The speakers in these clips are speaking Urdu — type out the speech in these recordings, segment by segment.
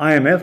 IMF,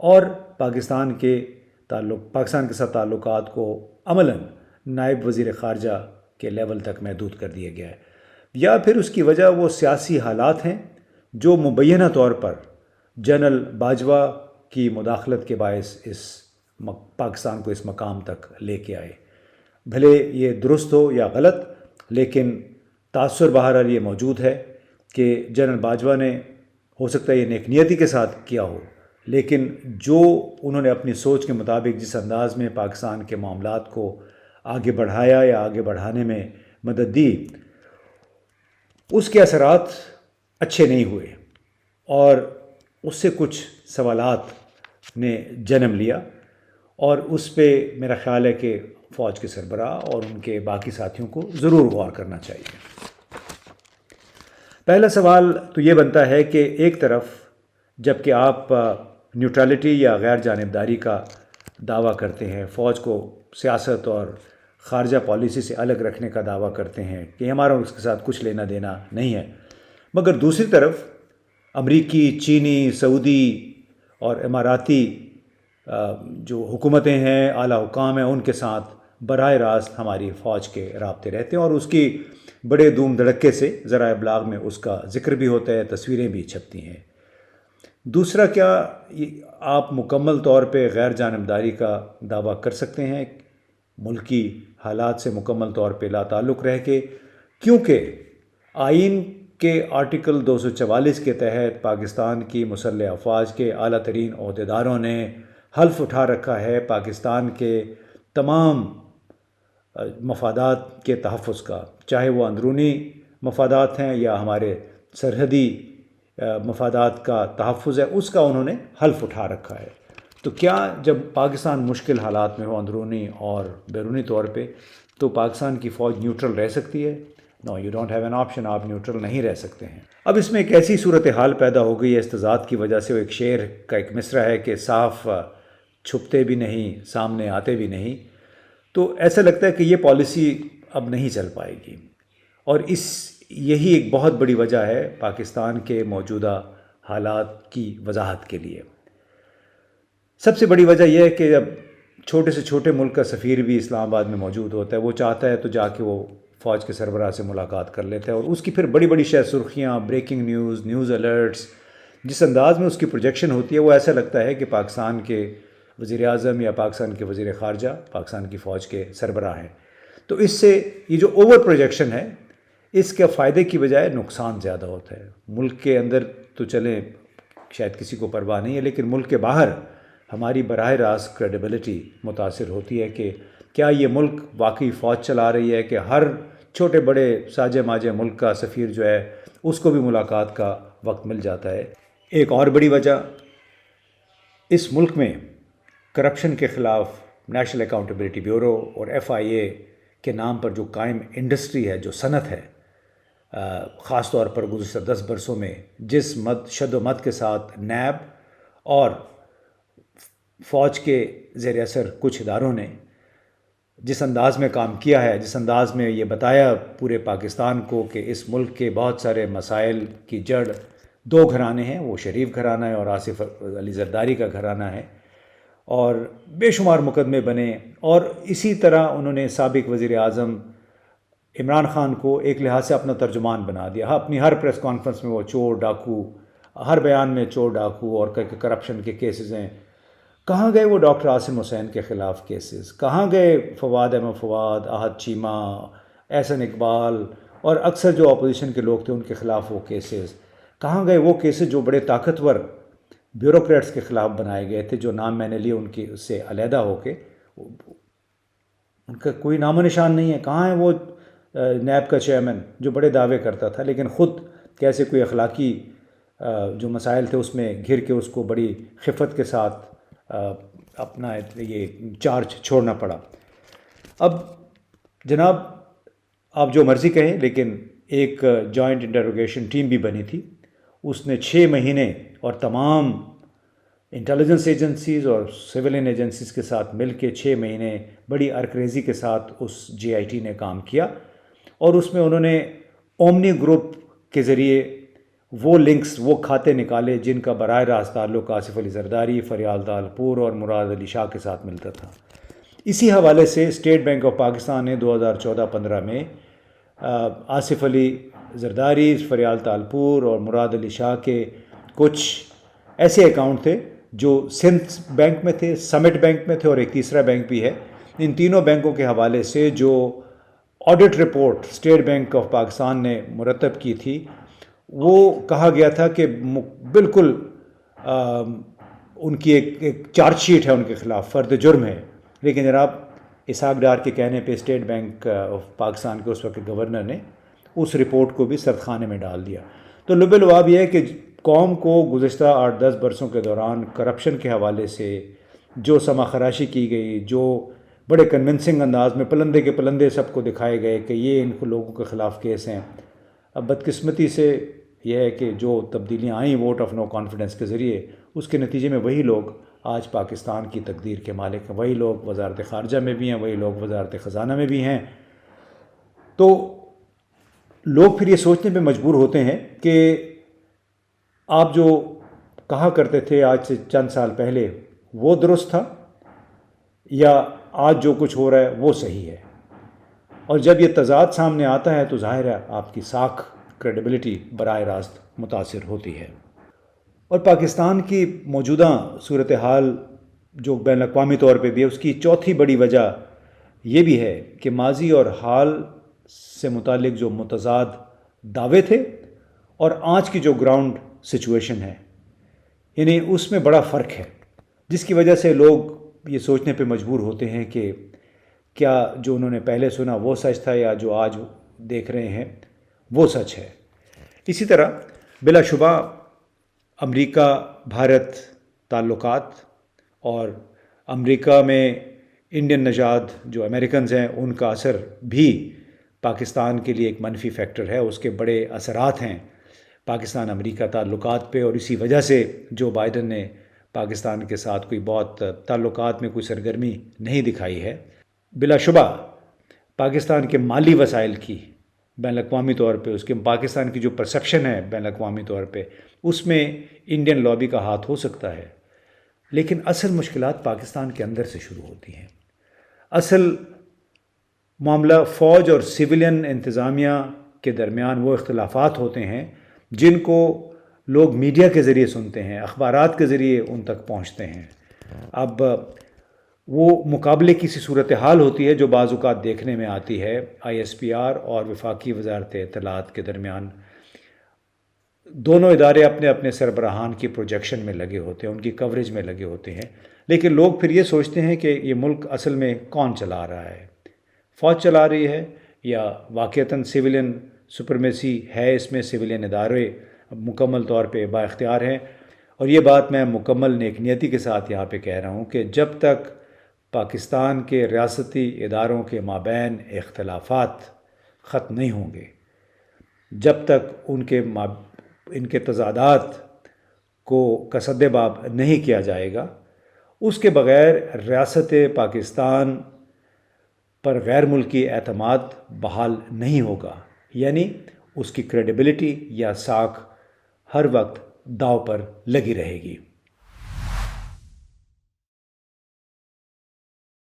اور پاکستان کے ساتھ تعلقات کو عملاً نائب وزیر خارجہ کے لیول تک محدود کر دیا گیا ہے، یا پھر اس کی وجہ وہ سیاسی حالات ہیں جو مبینہ طور پر جنرل باجوہ کی مداخلت کے باعث پاکستان کو اس مقام تک لے کے آئے۔ بھلے یہ درست ہو یا غلط، لیکن تاثر بہرحال یہ موجود ہے کہ جنرل باجوہ نے ہو سکتا ہے یہ نیک نیتی کے ساتھ کیا ہو، لیکن جو انہوں نے اپنی سوچ کے مطابق جس انداز میں پاکستان کے معاملات کو آگے بڑھایا یا آگے بڑھانے میں مدد دی، اس کے اثرات اچھے نہیں ہوئے، اور اس سے کچھ سوالات نے جنم لیا، اور اس پہ میرا خیال ہے کہ فوج کے سربراہ اور ان کے باقی ساتھیوں کو ضرور غور کرنا چاہیے۔ پہلا سوال تو یہ بنتا ہے کہ ایک طرف جب کہ آپ نیوٹرلٹی یا غیر جانبداری کا دعویٰ کرتے ہیں، فوج کو سیاست اور خارجہ پالیسی سے الگ رکھنے کا دعویٰ کرتے ہیں کہ ہمارا اس کے ساتھ کچھ لینا دینا نہیں ہے، مگر دوسری طرف امریکی، چینی، سعودی اور اماراتی جو حکومتیں ہیں، اعلیٰ حکام ہیں، ان کے ساتھ براہ راست ہماری فوج کے رابطے رہتے ہیں، اور اس کی بڑے دھوم دھڑکے سے ذرائع ابلاغ میں اس کا ذکر بھی ہوتا ہے، تصویریں بھی چھپتی ہیں۔ دوسرا، کیا آپ مکمل طور پہ غیر جانبداری کا دعویٰ کر سکتے ہیں ملکی حالات سے مکمل طور پہ لا تعلق رہ کے؟ کیونکہ آئین کے آرٹیکل 244 کے تحت پاکستان کی مسلح افواج کے اعلیٰ ترین عہدیداروں نے حلف اٹھا رکھا ہے پاکستان کے تمام مفادات کے تحفظ کا، چاہے وہ اندرونی مفادات ہیں یا ہمارے سرحدی مفادات کا تحفظ ہے، اس کا انہوں نے حلف اٹھا رکھا ہے۔ تو کیا جب پاکستان مشکل حالات میں ہو اندرونی اور بیرونی طور پہ، تو پاکستان کی فوج نیوٹرل رہ سکتی ہے؟ No, you don't have an option, آپ نیوٹرل نہیں رہ سکتے ہیں۔ اب اس میں ایک ایسی صورتحال پیدا ہو گئی ہے اس تضاد کی وجہ سے، وہ ایک شعر کا ایک مصرع ہے کہ صاف چھپتے بھی نہیں، سامنے آتے بھی نہیں، تو ایسا لگتا ہے کہ یہ پالیسی اب نہیں چل پائے گی، اور یہی ایک بہت بڑی وجہ ہے پاکستان کے موجودہ حالات کی وضاحت کے لیے۔ سب سے بڑی وجہ یہ ہے کہ جب چھوٹے سے چھوٹے ملک کا سفیر بھی اسلام آباد میں موجود ہوتا ہے، وہ چاہتا ہے تو جا کے وہ فوج کے سربراہ سے ملاقات کر لیتا ہے، اور اس کی پھر بڑی بڑی سرخیاں، بریکنگ نیوز، نیوز الرٹس، جس انداز میں اس کی پروجیکشن ہوتی ہے، وہ ایسا لگتا ہے کہ پاکستان کے وزیر اعظم یا پاکستان کے وزیر خارجہ پاکستان کی فوج کے سربراہ ہیں۔ تو اس سے یہ جو اوور پروجیکشن ہے، اس کے فائدے کی بجائے نقصان زیادہ ہوتا ہے۔ ملک کے اندر تو چلیں شاید کسی کو پرواہ نہیں ہے، لیکن ملک کے باہر ہماری براہ راست کریڈیبلٹی متاثر ہوتی ہے کہ کیا یہ ملک واقعی فوج چلا رہی ہے، کہ ہر چھوٹے بڑے ساجے ماجے ملک کا سفیر جو ہے اس کو بھی ملاقات کا وقت مل جاتا ہے۔ ایک اور بڑی وجہ، اس ملک میں کرپشن کے خلاف نیشنل اکاؤنٹیبلٹی بیورو اور FIA کے نام پر جو قائم انڈسٹری ہے، جو صنعت ہے، خاص طور پر گزشتہ 10 برسوں میں جس شد و مد کے ساتھ نیب اور فوج کے زیر اثر کچھ اداروں نے جس انداز میں کام کیا ہے، جس انداز میں یہ بتایا پورے پاکستان کو کہ اس ملک کے بہت سارے مسائل کی جڑ 2 گھرانے ہیں، وہ شریف گھرانہ ہے اور آصف علی زرداری کا گھرانہ ہے، اور بے شمار مقدمے بنے، اور اسی طرح انہوں نے سابق وزیر اعظم عمران خان کو ایک لحاظ سے اپنا ترجمان بنا دیا۔ اپنی ہر پریس کانفرنس میں وہ چور ڈاکو، ہر بیان میں چور ڈاکو اور کرپشن کے کیسز ہیں۔ کہاں گئے وہ ڈاکٹر عاصم حسین کے خلاف کیسز؟ کہاں گئے فواد احمد فواد، احد چیمہ، احسن اقبال اور اکثر جو اپوزیشن کے لوگ تھے ان کے خلاف وہ کیسز؟ کہاں گئے وہ کیسز جو بڑے طاقتور بیوروکریٹس کے خلاف بنائے گئے تھے، جو نام میں نے لیے ان کی اس سے علیحدہ ہو کے ان کا کوئی نام و نشان نہیں ہے؟ کہاں ہے وہ نیب کا چیئرمین جو بڑے دعوے کرتا تھا، لیکن خود کیسے کوئی اخلاقی جو مسائل تھے اس میں گھر کے اس کو بڑی خفت کے ساتھ اپنا یہ چارج چھوڑنا پڑا۔ اب جناب آپ جو مرضی کہیں، لیکن ایک جوائنٹ انٹروگیشن ٹیم بھی بنی تھی، اس نے 6 مہینے اور تمام انٹیلیجنس ایجنسیز اور سویلین ایجنسیز کے ساتھ مل کے 6 مہینے بڑی ارکریزی کے ساتھ اس GIT نے کام کیا، اور اس میں انہوں نے اومنی گروپ کے ذریعے وہ لنکس، وہ کھاتے نکالے جن کا براہ راست تعلق آصف علی زرداری، فریال تالپور اور مراد علی شاہ کے ساتھ ملتا تھا۔ اسی حوالے سے اسٹیٹ بینک آف پاکستان نے 2014-15 میں آصف علی زرداری، فریال تالپور اور مراد علی شاہ کے کچھ ایسے اکاؤنٹ تھے جو سندھ بینک میں تھے، سمٹ بینک میں تھے اور ایک تیسرا بینک بھی ہے، ان تینوں بینکوں کے حوالے سے جو audit report state bank of Pakistan نے مرتب کی تھی، وہ کہا گیا تھا کہ بالکل ان کی ایک چارج شیٹ ہے ان کے خلاف، فرد جرم ہے، لیکن جناب اسحاق ڈار کے کہنے پہ اسٹیٹ بینک آف پاکستان کے اس وقت گورنر نے اس رپورٹ کو بھی سرد خانے میں ڈال دیا۔ تو لب لباب یہ ہے کہ قوم کو گزشتہ 8-10 برسوں کے دوران کرپشن کے حوالے سے جو سما خراشی کی گئی، جو بڑے کنونسنگ انداز میں پلندے کے پلندے سب کو دکھائے گئے کہ یہ ان کو لوگوں کے خلاف کیس ہیں، اب بدقسمتی سے یہ ہے کہ جو تبدیلیاں آئیں ووٹ آف نو کانفیڈنس کے ذریعے، اس کے نتیجے میں وہی لوگ آج پاکستان کی تقدیر کے مالک ہیں، وہی لوگ وزارت خارجہ میں بھی ہیں، وہی لوگ وزارت خزانہ میں بھی ہیں۔ تو لوگ پھر یہ سوچنے پہ مجبور ہوتے ہیں کہ آپ جو کہا کرتے تھے آج سے چند سال پہلے وہ درست تھا، یا آج جو کچھ ہو رہا ہے وہ صحیح ہے۔ اور جب یہ تضاد سامنے آتا ہے تو ظاہر ہے آپ کی ساکھ، کریڈیبلٹی براہ راست متاثر ہوتی ہے۔ اور پاکستان کی موجودہ صورتحال جو بین الاقوامی طور پہ بھی ہے، اس کی چوتھی بڑی وجہ یہ بھی ہے کہ ماضی اور حال سے متعلق جو متضاد دعوے تھے اور آج کی جو گراؤنڈ سچویشن ہے، یعنی اس میں بڑا فرق ہے، جس کی وجہ سے لوگ یہ سوچنے پہ مجبور ہوتے ہیں کہ کیا جو انہوں نے پہلے سنا وہ سچ تھا یا جو آج دیکھ رہے ہیں وہ سچ ہے۔ اسی طرح بلا شبہ امریکہ بھارت تعلقات اور امریکہ میں انڈین نژاد جو امریکنز ہیں ان کا اثر بھی پاکستان کے لیے ایک منفی فیکٹر ہے، اس کے بڑے اثرات ہیں پاکستان امریکہ تعلقات پہ، اور اسی وجہ سے جو بائیڈن نے پاکستان کے ساتھ کوئی بہت تعلقات میں کوئی سرگرمی نہیں دکھائی ہے۔ بلا شبہ پاکستان کے مالی وسائل کی بین الاقوامی طور پہ، اس کے پاکستان کی جو پرسیپشن ہے بین الاقوامی طور پہ، اس میں انڈین لابی کا ہاتھ ہو سکتا ہے، لیکن اصل مشکلات پاکستان کے اندر سے شروع ہوتی ہیں۔ اصل معاملہ فوج اور سویلین انتظامیہ کے درمیان وہ اختلافات ہوتے ہیں جن کو لوگ میڈیا کے ذریعے سنتے ہیں، اخبارات کے ذریعے ان تک پہنچتے ہیں۔ اب وہ مقابلے کی سی صورتحال ہوتی ہے جو بعض اوقات دیکھنے میں آتی ہے ISPR اور وفاقی وزارت اطلاعات کے درمیان۔ دونوں ادارے اپنے اپنے سربراہان کی پروجیکشن میں لگے ہوتے ہیں، ان کی کوریج میں لگے ہوتے ہیں، لیکن لوگ پھر یہ سوچتے ہیں کہ یہ ملک اصل میں کون چلا رہا ہے؟ فوج چلا رہی ہے یا واقعتاً سویلین سپرمیسی ہے؟ اس میں سویلین ادارے مکمل طور پہ با اختیار ہیں۔ اور یہ بات میں مکمل نیک نیتی کے ساتھ یہاں پہ کہہ رہا ہوں کہ جب تک پاکستان کے ریاستی اداروں کے مابین اختلافات ختم نہیں ہوں گے، جب تک ان کے تضادات کو کسد باب نہیں کیا جائے گا، اس کے بغیر ریاست پاکستان پر غیر ملکی اعتماد بحال نہیں ہوگا، یعنی اس کی کریڈیبلٹی یا ساکھ ہر وقت داؤ پر لگی رہے گی۔